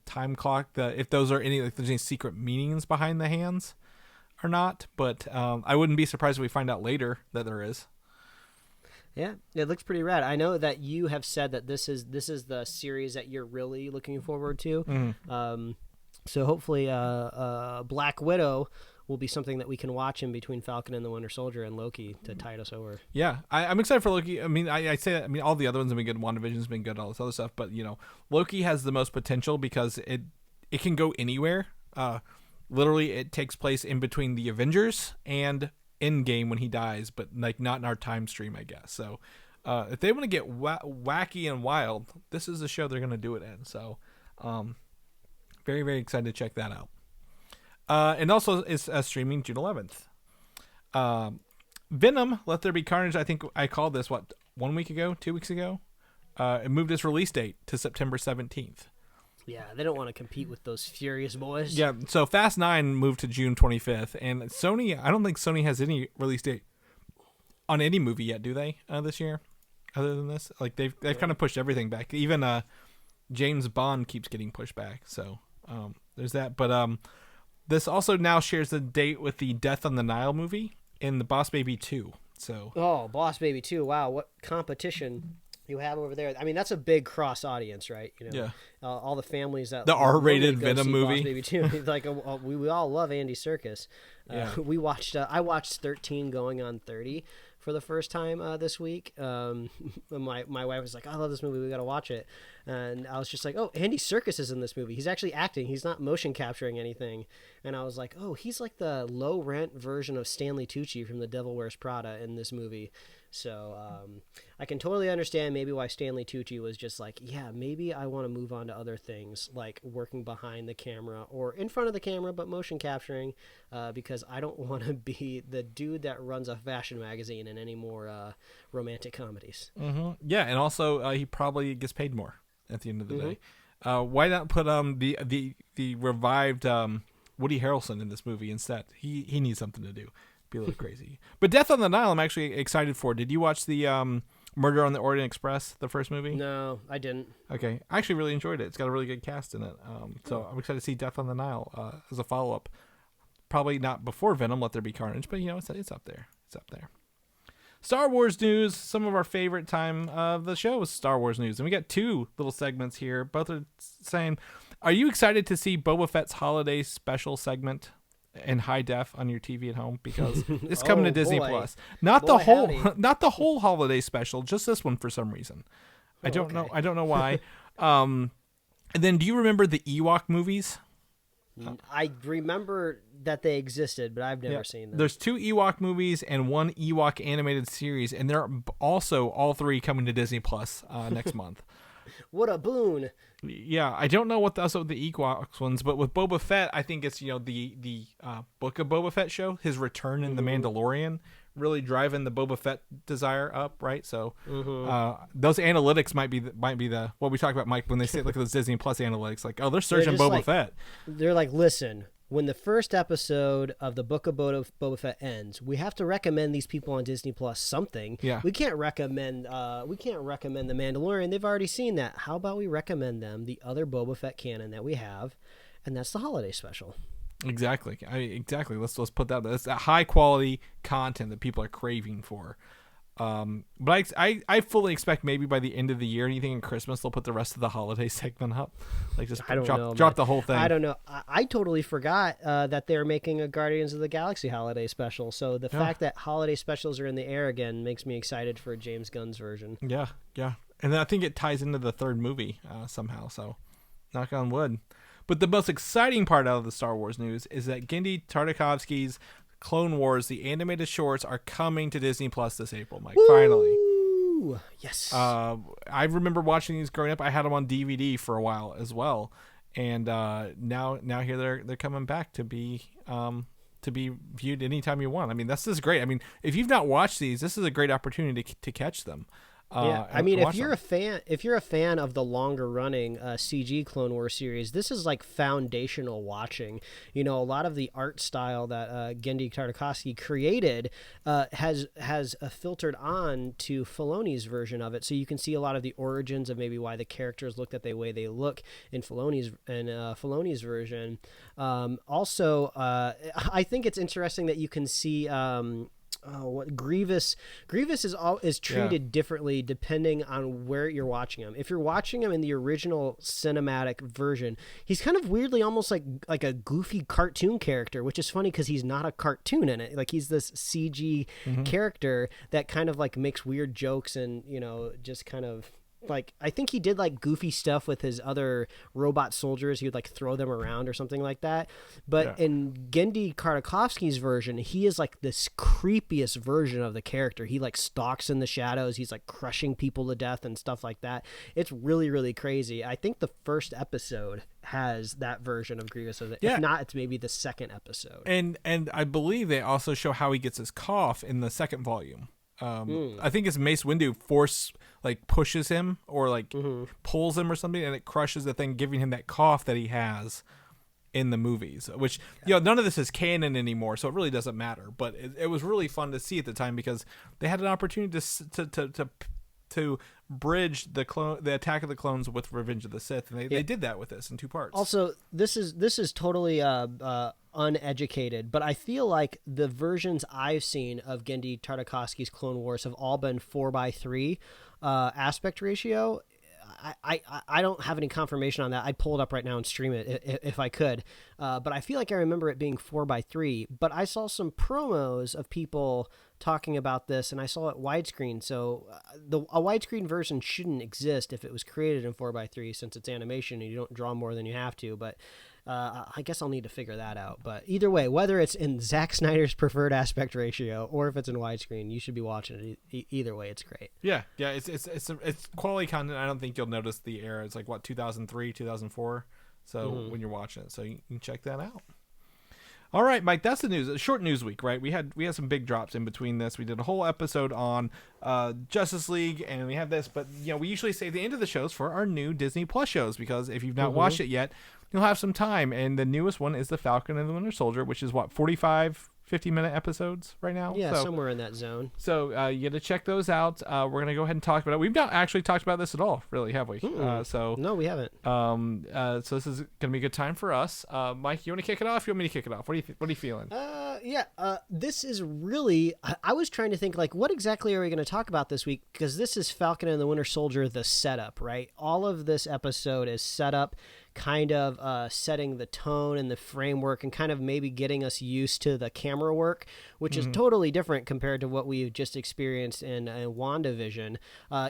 [SPEAKER 3] time clock, if those are there's any secret meanings behind the hands or not. But I wouldn't be surprised if we find out later that there is.
[SPEAKER 1] Yeah, it looks pretty rad. I know that you have said that this is the series that you're really looking forward to. So hopefully, Black Widow will be something that we can watch in between Falcon and the Winter Soldier and Loki to tide us over.
[SPEAKER 3] Yeah, I'm excited for Loki. I mean, I say that. I mean, all the other ones have been good. WandaVision's been good. All this other stuff, but Loki has the most potential because it can go anywhere. Literally, it takes place in between the Avengers and Endgame when he dies, but like not in our time stream, I guess. So, if they want to get wacky and wild, this is the show they're going to do it in. So, very, very excited to check that out. And also is streaming June 11th. Venom, Let There Be Carnage. I think I called this 1 week ago, 2 weeks ago. It moved its release date to September 17th.
[SPEAKER 1] Yeah, they don't want to compete with those Furious boys.
[SPEAKER 3] Yeah, so Fast 9 moved to June 25th, and Sony, I don't think Sony has any release date on any movie yet, do they, this year? Other than this, like they've kind of pushed everything back. Even James Bond keeps getting pushed back. So there's that. But This also now shares a date with the Death on the Nile movie and the Boss Baby 2. So.
[SPEAKER 1] Oh, Boss Baby 2. Wow, what competition you have over there. I mean, that's a big cross audience, right? You know, all the families that
[SPEAKER 3] the R-rated Venom movie.
[SPEAKER 1] Boss Baby 2. Like we all love Andy Serkis. We watched. I watched 13 going on 30 for the first time this week. My wife was like, "I love this movie. We got to watch it." And I was just like, "Oh, Andy Serkis is in this movie. He's actually acting. He's not motion capturing anything." And I was like, "Oh, he's like the low rent version of Stanley Tucci from The Devil Wears Prada in this movie." So I can totally understand maybe why Stanley Tucci was just like, yeah, maybe I want to move on to other things like working behind the camera or in front of the camera, but motion capturing, because I don't want to be the dude that runs a fashion magazine in any more romantic comedies.
[SPEAKER 3] Mm-hmm. Yeah, and also he probably gets paid more at the end of the day. Why not put the revived Woody Harrelson in this movie instead? He needs something to do. Be a little crazy. But Death on the Nile, I'm actually excited for. Did you watch the Murder on the Orient Express, the first movie?
[SPEAKER 1] No, I didn't.
[SPEAKER 3] Okay, I actually really enjoyed it. It's got a really good cast in it. So I'm excited to see Death on the Nile as a follow-up. Probably not before Venom, Let There Be Carnage, but it's up there. It's up there. Star Wars news. Some of our favorite time of the show is Star Wars news, and we got two little segments here. Both are saying, "Are you excited to see Boba Fett's holiday special segment in high def on your TV at home, because it's coming to Disney Plus. Not the whole holiday special, just this one for some reason. I don't know why. And then, do you remember the Ewok movies?
[SPEAKER 1] I remember that they existed, but I've never seen them.
[SPEAKER 3] There's 2 Ewok movies and 1 Ewok animated series, and they're also all 3 coming to Disney Plus next month.
[SPEAKER 1] What a boon!
[SPEAKER 3] Yeah, I don't know what the Ewoks ones, but with Boba Fett, I think it's the Book of Boba Fett show, his return in The Mandalorian, really driving the Boba Fett desire up, right? So those analytics might be the what we talk about, Mike, when they say look at those Disney Plus analytics, like, oh, they're searching Boba Fett.
[SPEAKER 1] They're like, listen, when the first episode of the Book of Boba Fett ends, we have to recommend these people on Disney Plus something.
[SPEAKER 3] Yeah.
[SPEAKER 1] We can't recommend The Mandalorian. They've already seen that. How about we recommend them the other Boba Fett canon that we have, and that's the holiday special.
[SPEAKER 3] Exactly. Exactly. Let's put that. That's that high quality content that people are craving for. But I fully expect maybe by the end of the year, anything in Christmas, they'll put the rest of the holiday segment up. Like just drop the whole thing.
[SPEAKER 1] I don't know. I totally forgot that they're making a Guardians of the Galaxy holiday special. So the fact that holiday specials are in the air again makes me excited for James Gunn's version.
[SPEAKER 3] Yeah. And then I think it ties into the third movie somehow. So knock on wood. But the most exciting part out of the Star Wars news is that Genndy Tartakovsky's Clone Wars, the animated shorts, are coming to Disney Plus this April, Mike.
[SPEAKER 1] Woo!
[SPEAKER 3] Finally.
[SPEAKER 1] Yes.
[SPEAKER 3] I remember watching these growing up. I had them on DVD for a while as well. And now here they're coming back to be viewed anytime you want. I mean, this is great. I mean, if you've not watched these, this is a great opportunity to catch them.
[SPEAKER 1] I mean, if you're a fan of the longer running CG Clone Wars series, this is like foundational watching. You know, a lot of the art style that Genndy Tartakovsky created has filtered on to Filoni's version of it, so you can see a lot of the origins of maybe why the characters look the way they look in Filoni's version. Also, I think it's interesting that you can see. Grievous is treated differently depending on where you're watching him. If you're watching him in the original cinematic version, he's kind of weirdly almost like a goofy cartoon character, which is funny because he's not a cartoon in it. Like, he's this CG character that kind of like makes weird jokes and, you know, just kind of like, I think he did like goofy stuff with his other robot soldiers. He would like throw them around or something like that. But in Genndy Tartakovsky's version, he is like this creepiest version of the character. He like stalks in the shadows. He's like crushing people to death and stuff like that. It's really, really crazy. I think the first episode has that version of Grievous. If not, it's maybe the second episode.
[SPEAKER 3] And I believe they also show how he gets his cough in the second volume. I think it's Mace Windu pushes him or pulls him or something, and it crushes the thing, giving him that cough that he has in the movies, which none of this is canon anymore, so it really doesn't matter. But it was really fun to see at the time because they had an opportunity to to bridge the Attack of the Clones with Revenge of the Sith, and they did that with this in 2 parts.
[SPEAKER 1] Also, this is totally uneducated, but I feel like the versions I've seen of Genndy Tartakovsky's Clone Wars have all been 4:3 aspect ratio. I don't have any confirmation on that. I'd pull it up right now and stream it if I could. But I feel like I remember it being 4:3. But I saw some promos of people talking about this, and I saw it widescreen. So a widescreen version shouldn't exist if it was created in 4:3, since it's animation and you don't draw more than you have to. But I guess I'll need to figure that out. But either way, whether it's in Zack Snyder's preferred aspect ratio or if it's in widescreen, you should be watching it. Either way, it's great.
[SPEAKER 3] Yeah, it's quality content. I don't think you'll notice the era. It's like 2003, 2004. So when you're watching it, so you can check that out. All right, Mike, that's the news. A short news week, right? We had some big drops in between this. We did a whole episode on Justice League, and we have this. But we usually save the end of the shows for our new Disney Plus shows, because if you've not watched it yet, you'll have some time. And the newest one is the Falcon and the Winter Soldier, which is 45, 50-minute episodes right now.
[SPEAKER 1] Yeah, somewhere in that zone.
[SPEAKER 3] So you got to check those out. We're going to go ahead and talk about it. We've not actually talked about this at all, really, have we?
[SPEAKER 1] No, we haven't.
[SPEAKER 3] So this is going to be a good time for us. Mike, you want to kick it off? You want me to kick it off? What are you feeling?
[SPEAKER 1] This is really... I was trying to think, what exactly are we going to talk about this week? Because this is Falcon and the Winter Soldier, the setup, right? All of this episode is set up, kind of setting the tone and the framework, and kind of maybe getting us used to the camera work, which is totally different compared to what we've just experienced in WandaVision.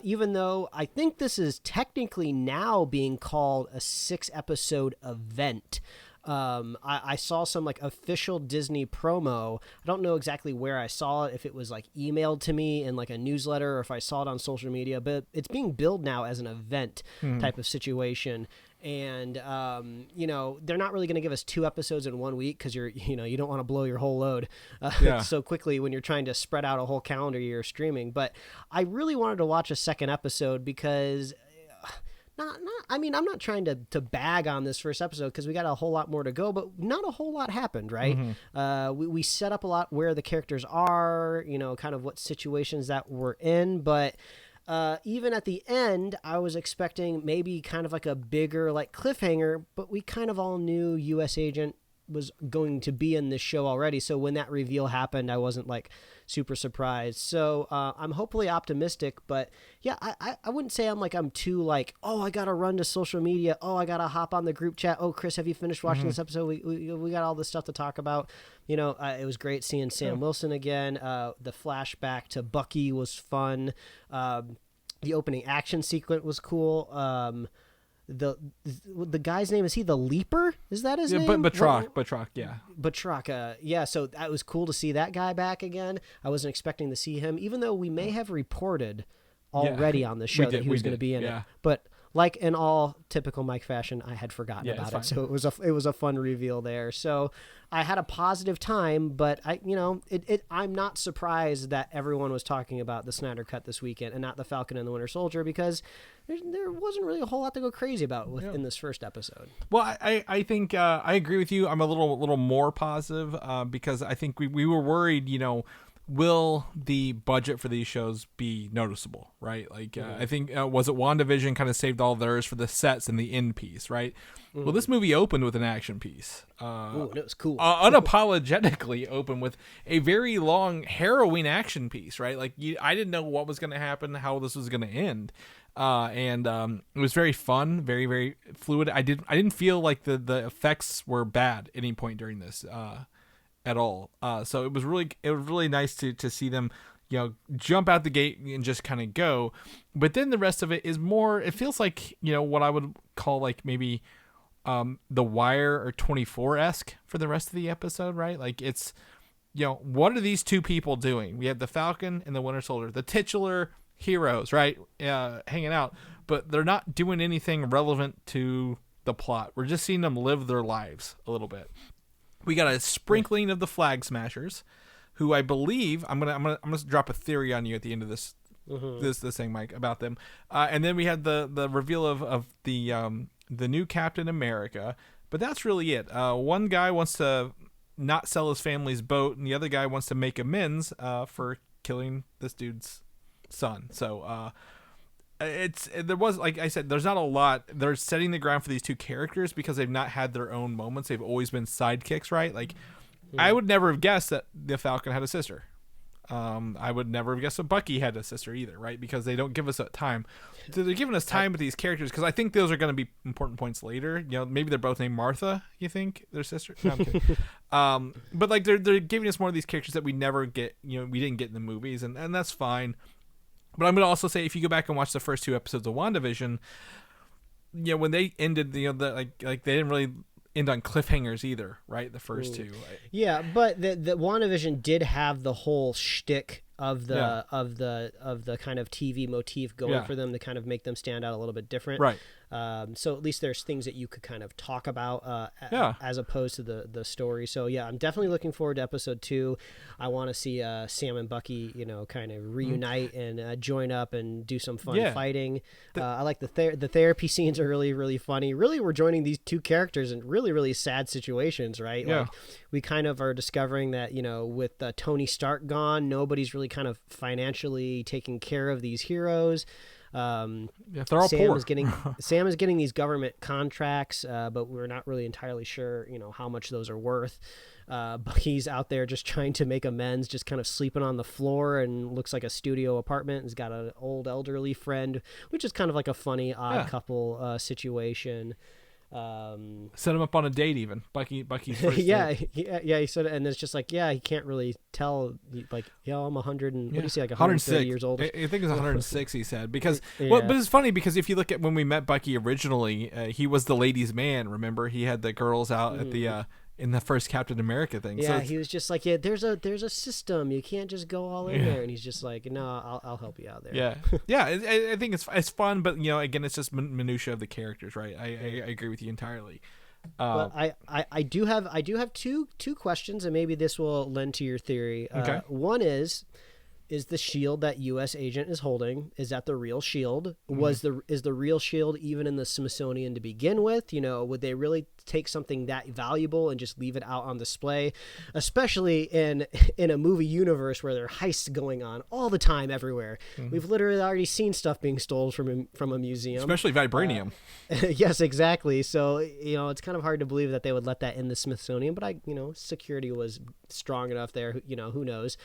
[SPEAKER 1] Even though I think this is technically now being called a 6-episode event. I saw some official Disney promo. I don't know exactly where I saw it, if it was emailed to me in a newsletter, or if I saw it on social media, but it's being billed now as an event type of situation. And, they're not really going to give us 2 episodes in 1 week, because you don't want to blow your whole load so quickly when you're trying to spread out a whole calendar year streaming. But I really wanted to watch a second episode because I'm not trying to bag on this first episode, because we got a whole lot more to go, but not a whole lot happened, right? We set up a lot where the characters are, kind of what situations that we're in, but even at the end, I was expecting maybe kind of a bigger cliffhanger, but we kind of all knew U.S. Agent was going to be in this show already, so when that reveal happened, I wasn't super surprised. So I'm hopefully optimistic, but yeah, I wouldn't say I'm too oh, I gotta run to social media, oh, I gotta hop on the group chat, oh, Chris, have you finished watching this episode? We got all this stuff to talk about. It was great seeing Sam Wilson again. The flashback to Bucky was fun. The opening action sequence was cool. The guy's name, is he the Leaper? Is that his name?
[SPEAKER 3] Batroc, yeah.
[SPEAKER 1] Batroc, yeah. So that was cool to see that guy back again. I wasn't expecting to see him, even though we may have reported already on the show that he was going to be in it. But like in all typical Mike fashion, I had forgotten about it. So it was a fun reveal there. So I had a positive time, but I'm not surprised that everyone was talking about the Snyder Cut this weekend and not the Falcon and the Winter Soldier, because there wasn't really a whole lot to go crazy about in this first episode.
[SPEAKER 3] Well, I think I agree with you. I'm a little more positive because I think we were worried, will the budget for these shows be noticeable, right? I think, was it WandaVision kind of saved all theirs for the sets and the end piece, right? Well, this movie opened with an action piece.
[SPEAKER 1] And it was cool.
[SPEAKER 3] Unapologetically opened with a very long, harrowing action piece, right? I didn't know what was going to happen, how this was going to end. And it was very fun, very, very fluid. I didn't feel like the effects were bad at any point during this, at all. So it was really nice to see them, jump out the gate and just kind of go. But then the rest of it is more, it feels like, what I would call maybe The Wire or 24-esque for the rest of the episode, right? It's, what are these two people doing? We have the Falcon and the Winter Soldier, the titular heroes, right? Hanging out, but they're not doing anything relevant to the plot. We're just seeing them live their lives a little bit. We got a sprinkling of the Flag Smashers, who I believe I'm gonna drop a theory on you at the end of this this thing, Mike, about them. And then we had the reveal of the new Captain America, but that's really it. One guy wants to not sell his family's boat, and the other guy wants to make amends for killing this dude's son. So there was, like I said, there's not a lot. They're setting the ground for these two characters because they've not had their own moments. They've always been sidekicks, right? Like, I would never have guessed that the Falcon had a sister. I would never have guessed that Bucky had a sister either, right? Because they don't give us that time. So they're giving us time with these characters because I think those are going to be important points later. You know, maybe they're both named Martha. You think their sister? No, I'm kidding. But like they're giving us more of these characters that we never get. You know, we didn't get in the movies, and that's fine. But I'm going to also say, if you go back and watch the first 2 episodes of WandaVision, you know, when they ended, you know, like they didn't really end on cliffhangers either, right? The first 2.
[SPEAKER 1] Yeah, but the WandaVision did have the whole shtick of the kind of TV motif going for them to kind of make them stand out a little bit different.
[SPEAKER 3] Right.
[SPEAKER 1] So at least there's things that you could kind of talk about as opposed to the story. So yeah, I'm definitely looking forward to episode 2. I want to see Sam and Bucky, you know, kind of reunite and join up and do some fun fighting. I like the therapy scenes are really, really funny. Really, we're joining these 2 characters in really, really sad situations, right?
[SPEAKER 3] Yeah.
[SPEAKER 1] Like, we kind of are discovering that, you know, with Tony Stark gone, nobody's really kind of financially taking care of these heroes.
[SPEAKER 3] They're all poor.
[SPEAKER 1] Sam is getting these government contracts, but we're not really entirely sure, you know, how much those are worth. Bucky's out there just trying to make amends, just kind of sleeping on the floor and looks like a studio apartment. He's got an old elderly friend, which is kind of like a funny odd couple situation.
[SPEAKER 3] Set him up on a date even. Bucky's first
[SPEAKER 1] date. He said, and it's just like, he can't really tell, like, I'm 100 and what do you say, like 130 years old?
[SPEAKER 3] I think it's 106 he said, because but it's funny because if you look at when we met Bucky originally, he was the ladies' man, remember? He had the girls out at the in the first Captain America thing.
[SPEAKER 1] Yeah, so he was just like, there's a system. You can't just go all in there. And he's just like, no, I'll help you out there.
[SPEAKER 3] Yeah, yeah. I think it's fun, but you know, again, it's just minutia of the characters, right? I agree with you entirely.
[SPEAKER 1] But I do have two questions, and maybe this will lend to your theory.
[SPEAKER 3] Okay.
[SPEAKER 1] One is the shield that U.S. agent is holding, is that the real shield? Is the real shield even in the Smithsonian to begin with? You know, would they really take something that valuable and just leave it out on display, especially in a movie universe where there are heists going on all the time everywhere? We've literally already seen stuff being stolen from a museum,
[SPEAKER 3] especially vibranium.
[SPEAKER 1] Yes, exactly. So, you know, it's kind of hard to believe that they would let that in the Smithsonian, but security was strong enough there. You know, who knows?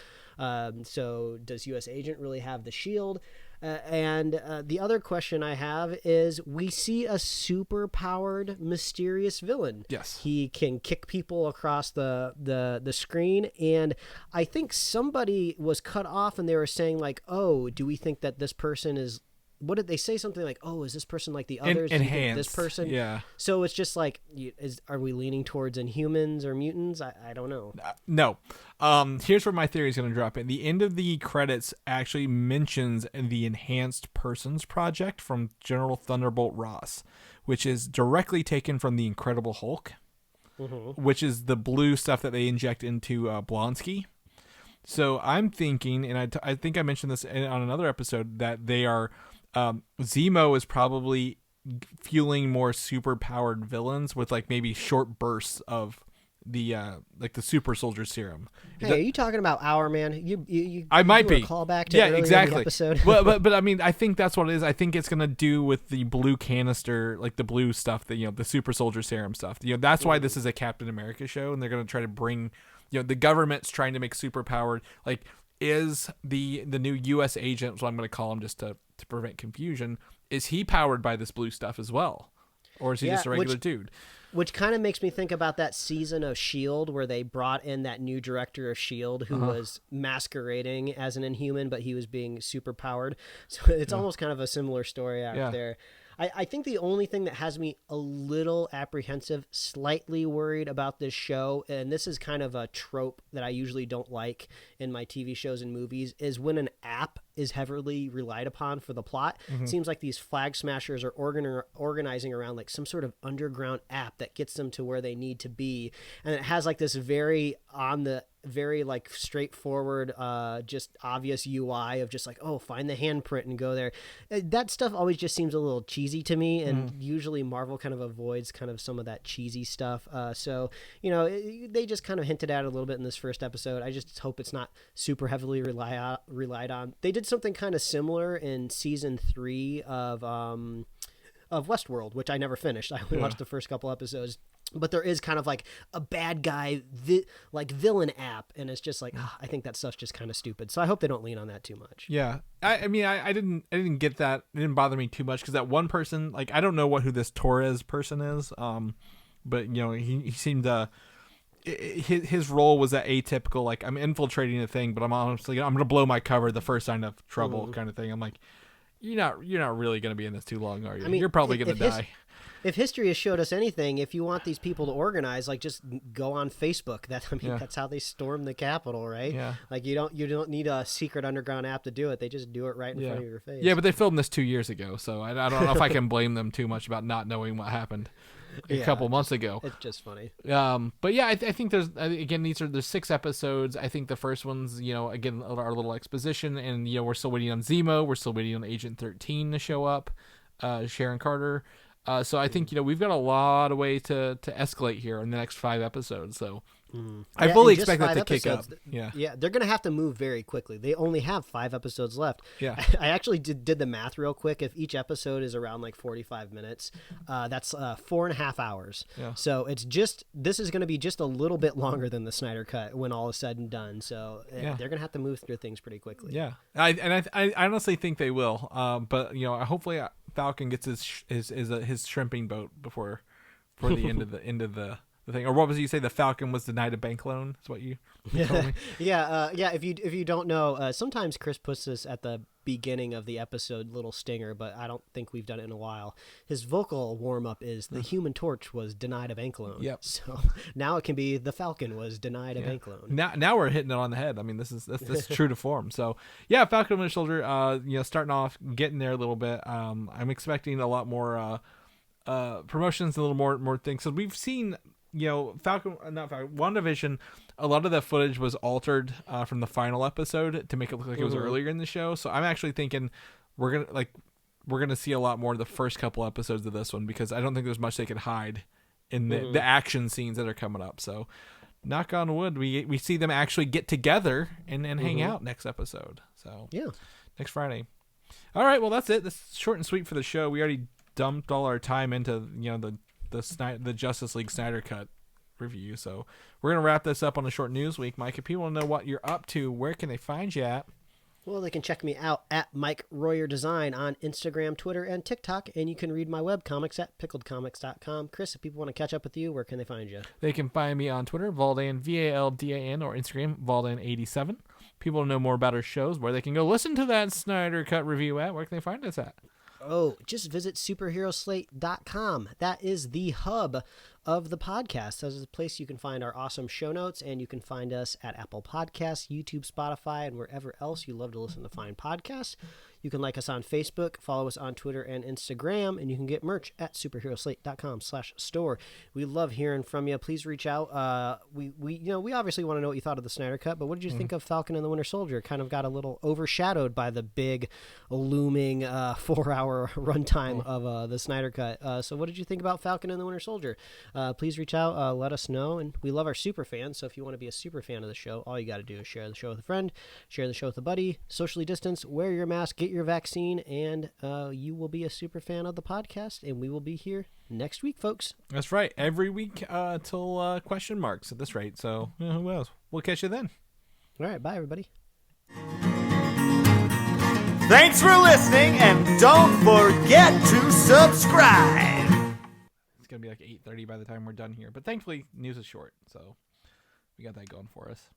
[SPEAKER 1] So does U.S. agent really have the shield? And the other question I have is, we see a super powered, mysterious villain.
[SPEAKER 3] Yes.
[SPEAKER 1] He can kick people across the screen. And I think somebody was cut off and they were saying like, oh, do we think that this person is, what did they say? Something like, oh, is this person like the others?
[SPEAKER 3] Enhanced.
[SPEAKER 1] This person?
[SPEAKER 3] Yeah.
[SPEAKER 1] So it's just like, are we leaning towards Inhumans or mutants? I don't know.
[SPEAKER 3] No. Here's where my theory is going to drop in. The end of the credits actually mentions the Enhanced Persons Project from General Thunderbolt Ross, which is directly taken from the Incredible Hulk, which is the blue stuff that they inject into Blonsky. So I'm thinking, and I think I mentioned this on another episode, that they are... Zemo is probably fueling more super powered villains with like maybe short bursts of the like the super soldier serum.
[SPEAKER 1] Hey, are you talking about Hourman? You
[SPEAKER 3] I might be
[SPEAKER 1] call back to
[SPEAKER 3] exactly.
[SPEAKER 1] In the episode.
[SPEAKER 3] but I mean, I think that's what it is. I think it's gonna do with the blue canister, like the blue stuff, that the super soldier serum stuff. That's why this is a Captain America show, and they're gonna try to bring the government's trying to make super powered, like, is the new U.S. agent, is what I'm going to call him just to prevent confusion, is he powered by this blue stuff as well? Or is he just a regular dude? Which
[SPEAKER 1] kind of makes me think about that season of S.H.I.E.L.D. where they brought in that new director of S.H.I.E.L.D. who was masquerading as an Inhuman, but he was being super powered. So it's almost kind of a similar story out there. I think the only thing that has me a little apprehensive, slightly worried about this show, and this is kind of a trope that I usually don't like in my TV shows and movies, is when an app is heavily relied upon for the plot. It seems like these flag smashers are organizing around like some sort of underground app that gets them to where they need to be. And it has like this very on the very like straightforward, just obvious UI of just like, oh, find the handprint and go there. That stuff always just seems a little cheesy to me, and usually Marvel kind of avoids kind of some of that cheesy stuff. So, they just kind of hinted at it a little bit in this first episode. I just hope it's not super heavily relied on. They did something kind of similar in season 3 of Westworld, which I never finished. I only watched the first couple episodes. But there is kind of like a bad guy, villain app, and it's just like, I think that stuff's just kind of stupid. So I hope they don't lean on that too much.
[SPEAKER 3] Yeah, I mean, I didn't get that. It didn't bother me too much because that one person, like, I don't know who this Torres person is, but he seemed his role was that atypical, like, I'm infiltrating a thing, but I'm honestly I'm gonna blow my cover the first sign of trouble kind of thing. I'm like, you're not really gonna be in this too long, are you? I mean, you're probably gonna die.
[SPEAKER 1] If history has showed us anything, if you want these people to organize, like, just go on Facebook. That's how they stormed the Capitol, right? Yeah. Like, you don't need a secret underground app to do it. They just do it right in front of your face.
[SPEAKER 3] Yeah, but they filmed this 2 years ago, so I don't know if I can blame them too much about not knowing what happened a couple months ago.
[SPEAKER 1] It's just funny.
[SPEAKER 3] But yeah, I think there's 6 episodes. I think the first one's, again, our little exposition, and we're still waiting on Zemo. We're still waiting on Agent 13 to show up, Sharon Carter. So I think, we've got a lot of way to escalate here in the next 5 episodes. So I fully expect that to kick up.
[SPEAKER 1] Yeah, they're going to have to move very quickly. They only have 5 episodes left.
[SPEAKER 3] Yeah.
[SPEAKER 1] I actually did the math real quick. If each episode is around like 45 minutes, that's 4.5 hours. Yeah. So this is going to be just a little bit longer than the Snyder Cut when all is said and done. So they're going to have to move through things pretty quickly.
[SPEAKER 3] Yeah. I honestly think they will. But hopefully Falcon gets his shrimping boat before the end of the thing. Or what was it you say? The Falcon was denied a bank loan. Is what you told me?
[SPEAKER 1] Yeah. If you don't know, sometimes Chris puts this at the beginning of the episode, little stinger, but I don't think we've done it in a while. His vocal warm up is the Human Torch was denied a bank loan.
[SPEAKER 3] Yep.
[SPEAKER 1] So now it can be the Falcon was denied a bank loan.
[SPEAKER 3] Now we're hitting it on the head. I mean, this is true to form. So yeah, Falcon and Winter Soldier. Starting off, getting there a little bit. I'm expecting a lot more promotions, a little more things. So we've seen. WandaVision, a lot of that footage was altered from the final episode to make it look like it was earlier in the show. So I'm actually thinking we're gonna see a lot more of the first couple episodes of this one, because I don't think there's much they can hide in the action scenes that are coming up. So knock on wood, we see them actually get together and hang out next episode. So next Friday. All right, well that's it. This is short and sweet for the show. We already dumped all our time into the Justice League Snyder Cut review. So we're going to wrap this up on a short news week. Mike, if people want to know what you're up to, where can they find you at?
[SPEAKER 1] Well, they can check me out at Mike Royer Design on Instagram, Twitter, and TikTok, and you can read my webcomics at pickledcomics.com. Chris, if people want to catch up with you, where can they find you?
[SPEAKER 3] They can find me on Twitter, Valdan, Valdan, or Instagram, Valdan87. People want to know more about our shows, where they can go listen to that Snyder Cut review at, where can they find us at?
[SPEAKER 1] Oh, just visit superheroslate.com. That is the hub of the podcast. That is the place you can find our awesome show notes, and you can find us at Apple Podcasts, YouTube, Spotify, and wherever else you love to listen to fine podcasts. You can like us on Facebook, follow us on Twitter and Instagram, and you can get merch at superheroslate.com/store. We love hearing from you. Please reach out. We obviously want to know what you thought of the Snyder Cut, but what did you think of Falcon and the Winter Soldier? Kind of got a little overshadowed by the big, looming 4-hour runtime of the Snyder Cut. So what did you think about Falcon and the Winter Soldier? Please reach out, let us know, and we love our super fans. So if you want to be a super fan of the show, all you got to do is share the show with a friend, share the show with a buddy, socially distance, wear your mask, get your vaccine, and you will be a super fan of the podcast, and we will be here next week, folks.
[SPEAKER 3] That's right. Every week till question marks at this rate. So who knows? We'll catch you then.
[SPEAKER 1] All right. Bye, everybody.
[SPEAKER 2] Thanks for listening, and don't forget to subscribe.
[SPEAKER 3] It's going to be like 8:30 by the time we're done here. But thankfully, news is short, so we got that going for us.